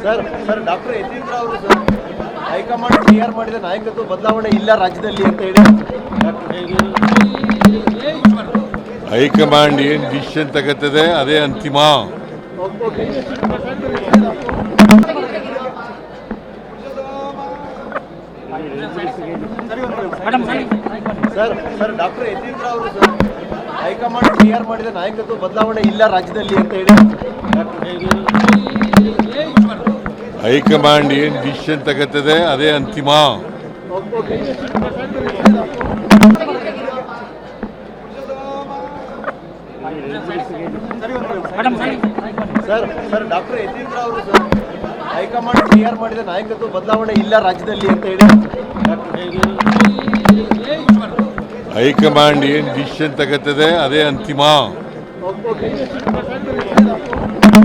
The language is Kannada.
ಸರ್ ಸರ್ ಡಾಕ್ಟರ್ ಯತೀಂದ್ರ ಅವರು ಸರ್ ಹೈಕಮಾಂಡ್ ಕ್ಲಿಯರ್ ಮಾಡಿದ ನಾಯಕತ್ವ ಬದಲಾವಣೆ ಇಲ್ಲ ರಾಜ್ಯದಲ್ಲಿ ಅಂತ ಹೇಳಿ ಹೈಕಮಾಂಡ್ ಏನು ಡಿಸಿಷನ್ ತಗತ್ತದೆ ಅದೇ ಅಂತಿಮ. ಸರ್ ಸರ್ ಡಾಕ್ಟರ್ ಯತೀಂದ್ರ ಅವರು ಸರ್ ಹೈಕಮಾಂಡ್ ಕ್ಲಿಯರ್ ಮಾಡಿದ ನಾಯಕತ್ವ ಬದಲಾವಣೆ ಇಲ್ಲ ರಾಜ್ಯದಲ್ಲಿ ಅಂತ ಹೇಳಿ ಹೈಕಮಾಂಡ್ ಏನು ಡಿಸಿಷನ್ ತಗತ್ತದೆ ಅದೇ ಅಂತಿಮ. ಸರ್ ಸರ್ ಡಾಕ್ಟರ್ ಯತೀಂದ್ರ ಅವರು ಸರ್ ಹೈಕಮಾಂಡ್ ಕ್ಲಿಯರ್ ಮಾಡಿದ ನಾಯಕತ್ವ ಬದಲಾವಣೆ ಇಲ್ಲ ರಾಜ್ಯದಲ್ಲಿ ಅಂತ ಹೇಳಿ ಹೈಕಮಾಂಡ್ ಏನು ಡಿಸಿಷನ್ ತಗತ್ತದೆ ಅದೇ ಅಂತಿಮ.